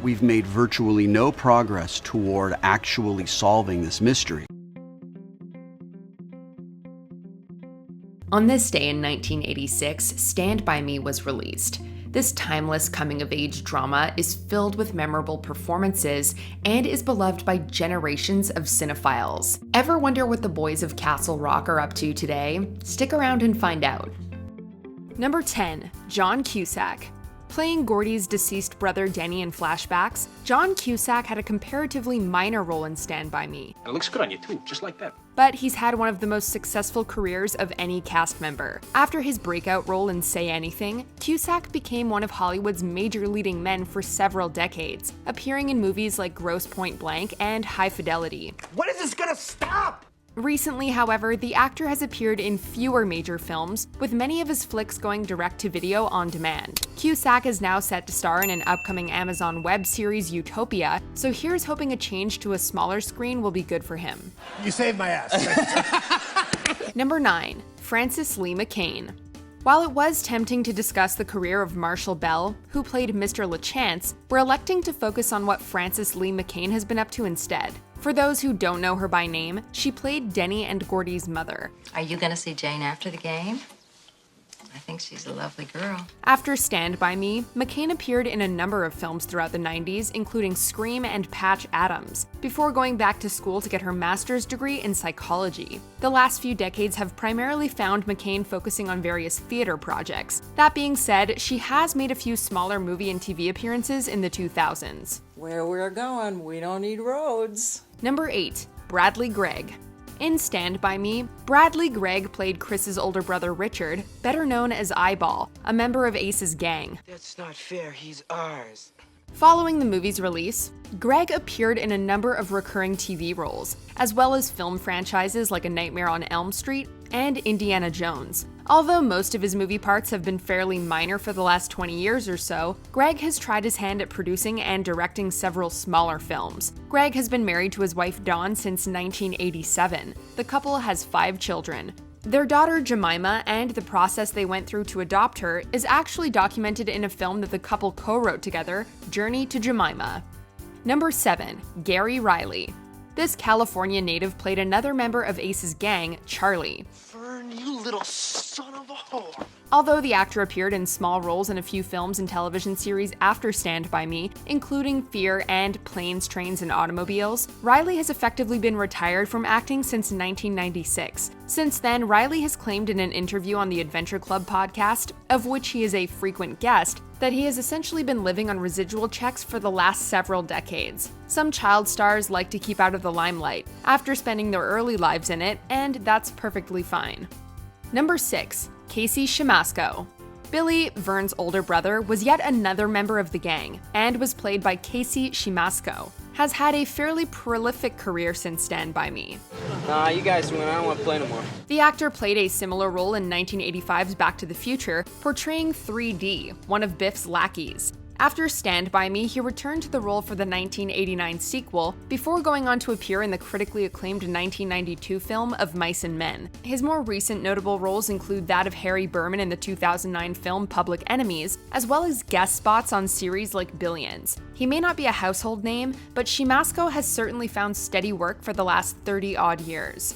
we've made virtually no progress toward actually solving this mystery. On this day in 1986, Stand By Me was released. This timeless coming-of-age drama is filled with memorable performances and is beloved by generations of cinephiles. Ever wonder what the boys of Castle Rock are up to today? Stick around and find out. Number 10. John Cusack. Playing Gordy's deceased brother Denny in flashbacks, John Cusack had a comparatively minor role in Stand By Me. It looks good on you too, just like that. But he's had one of the most successful careers of any cast member. After his breakout role in Say Anything, Cusack became one of Hollywood's major leading men for several decades, appearing in movies like Grosse Point Blank and High Fidelity. When is this gonna stop? Recently, however, the actor has appeared in fewer major films, with many of his flicks going direct-to-video on demand. Cusack is now set to star in an upcoming Amazon web series Utopia, so here's hoping a change to a smaller screen will be good for him. You saved my ass. Number 9. Francis Lee McCain. While it was tempting to discuss the career of Marshall Bell, who played Mr. LaChance, we're electing to focus on what Francis Lee McCain has been up to instead. For those who don't know her by name, she played Denny and Gordy's mother. Are you gonna see Jane after the game? I think she's a lovely girl. After Stand By Me, McCain appeared in a number of films throughout the 90s, including Scream and Patch Adams, before going back to school to get her master's degree in psychology. The last few decades have primarily found McCain focusing on various theater projects. That being said, she has made a few smaller movie and TV appearances in the 2000s. Where we're going, we don't need roads. Number 8. Bradley Gregg. In Stand By Me, Bradley Gregg played Chris's older brother Richard, better known as Eyeball, a member of Ace's gang. That's not fair, he's ours. Following the movie's release, Gregg appeared in a number of recurring TV roles, as well as film franchises like A Nightmare on Elm Street and Indiana Jones. Although most of his movie parts have been fairly minor for the last 20 years or so, Gregg has tried his hand at producing and directing several smaller films. Gregg has been married to his wife Dawn since 1987. The couple has 5 children. Their daughter Jemima and the process they went through to adopt her is actually documented in a film that the couple co-wrote together, Journey to Jemima. Number 7. Gary Riley. This California native played another member of Ace's gang, Charlie. Fern, you little son of a whore. Although the actor appeared in small roles in a few films and television series after Stand By Me, including Fear and Planes, Trains, and Automobiles, Riley has effectively been retired from acting since 1996. Since then, Riley has claimed in an interview on the Adventure Club podcast, of which he is a frequent guest, that he has essentially been living on residual checks for the last several decades. Some child stars like to keep out of the limelight after spending their early lives in it, and that's perfectly fine. Number 6. Kefir Masco. Billy, Vern's older brother, was yet another member of the gang, and was played by Kefir Masco. Has had a fairly prolific career since Stand By Me. Nah, you guys win. I don't want to play no more. The actor played a similar role in 1985's Back to the Future, portraying 3D, one of Biff's lackeys. After Stand By Me, he returned to the role for the 1989 sequel, before going on to appear in the critically acclaimed 1992 film Of Mice and Men. His more recent notable roles include that of Harry Berman in the 2009 film Public Enemies, as well as guest spots on series like Billions. He may not be a household name, but Masco has certainly found steady work for the last 30-odd years.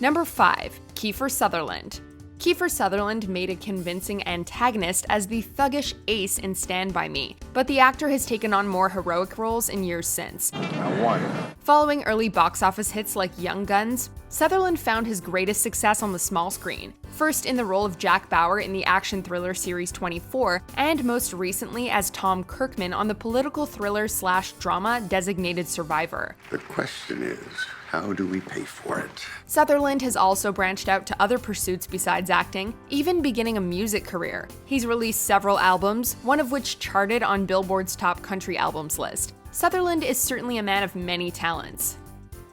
Number 5. Kiefer Sutherland. Kiefer Sutherland made a convincing antagonist as the thuggish Ace in Stand By Me, but the actor has taken on more heroic roles in years since. I won. Following early box office hits like Young Guns, Sutherland found his greatest success on the small screen, first in the role of Jack Bauer in the action thriller series 24, and most recently as Tom Kirkman on the political thriller/drama Designated Survivor. The question is, how do we pay for it? Sutherland has also branched out to other pursuits besides acting, even beginning a music career. He's released several albums, one of which charted on Billboard's top country albums list. Sutherland is certainly a man of many talents.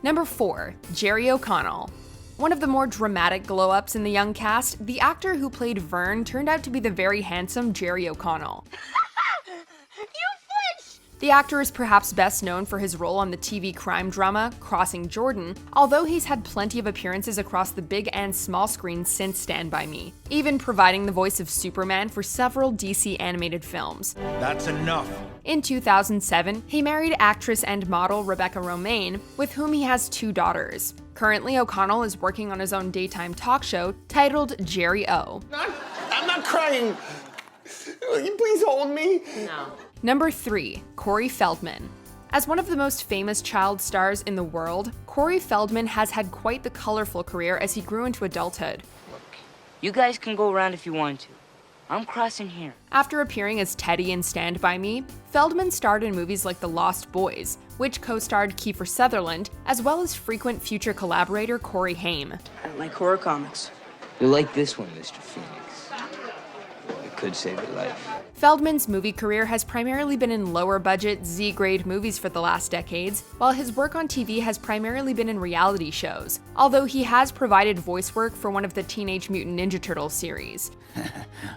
Number 4. Jerry O'Connell. One of the more dramatic glow-ups in the young cast, the actor who played Vern turned out to be the very handsome Jerry O'Connell. The actor is perhaps best known for his role on the TV crime drama Crossing Jordan, although he's had plenty of appearances across the big and small screens since Stand By Me, even providing the voice of Superman for several DC animated films. That's enough. In 2007, he married actress and model Rebecca Romaine, with whom he has 2 daughters. Currently, O'Connell is working on his own daytime talk show titled Jerry O. I'm not crying. Will you please hold me? No. Number 3. Corey Feldman. As one of the most famous child stars in the world, Corey Feldman has had quite the colorful career as he grew into adulthood. You guys can go around if you want to. I'm crossing here. After appearing as Teddy in Stand By Me, Feldman starred in movies like The Lost Boys, which co-starred Kiefer Sutherland, as well as frequent future collaborator Corey Haim. I like horror comics. You'll like this one, Mr. Phoenix. It could save your life. Feldman's movie career has primarily been in lower-budget, Z-grade movies for the last decades, while his work on TV has primarily been in reality shows, although he has provided voice work for one of the Teenage Mutant Ninja Turtles series.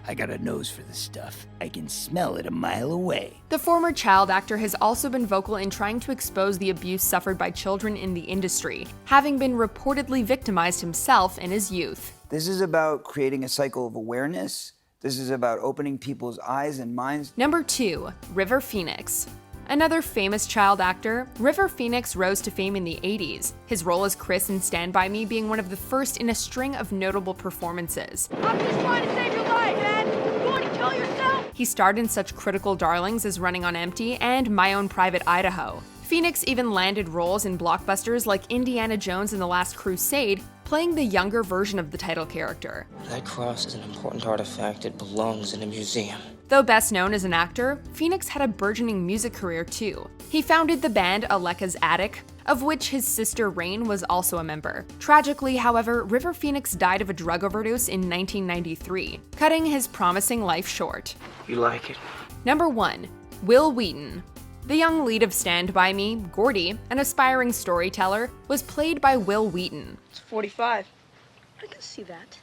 I got a nose for this stuff. I can smell it a mile away. The former child actor has also been vocal in trying to expose the abuse suffered by children in the industry, having been reportedly victimized himself in his youth. This is about creating a cycle of awareness. This is about opening people's eyes and minds. Number 2. River Phoenix. Another famous child actor, River Phoenix rose to fame in the 80s, his role as Chris in Stand By Me being one of the first in a string of notable performances. I'm just trying to save your life, man! You want to kill yourself? He starred in such critical darlings as Running on Empty and My Own Private Idaho. Phoenix even landed roles in blockbusters like Indiana Jones and the Last Crusade, playing the younger version of the title character. That cross is an important artifact. It belongs in a museum. Though best known as an actor, Phoenix had a burgeoning music career too. He founded the band Aleka's Attic, of which his sister Rain was also a member. Tragically, however, River Phoenix died of a drug overdose in 1993, cutting his promising life short. You like it? Number 1. Will Wheaton. The young lead of Stand By Me, Gordy, an aspiring storyteller, was played by Will Wheaton. It's 45. I can see that.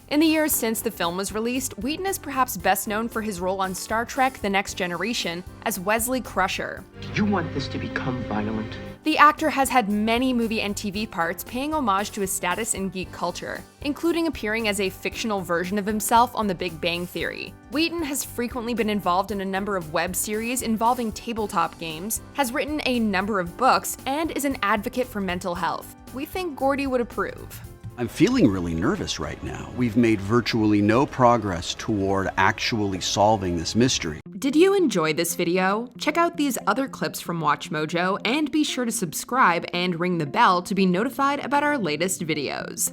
In the years since the film was released, Wheaton is perhaps best known for his role on Star Trek: The Next Generation as Wesley Crusher. Did you want this to become violent? The actor has had many movie and TV parts paying homage to his status in geek culture, including appearing as a fictional version of himself on The Big Bang Theory. Wheaton has frequently been involved in a number of web series involving tabletop games, has written a number of books, and is an advocate for mental health. We think Gordy would approve. I'm feeling really nervous right now. We've made virtually no progress toward actually solving this mystery. Did you enjoy this video? Check out these other clips from WatchMojo and be sure to subscribe and ring the bell to be notified about our latest videos.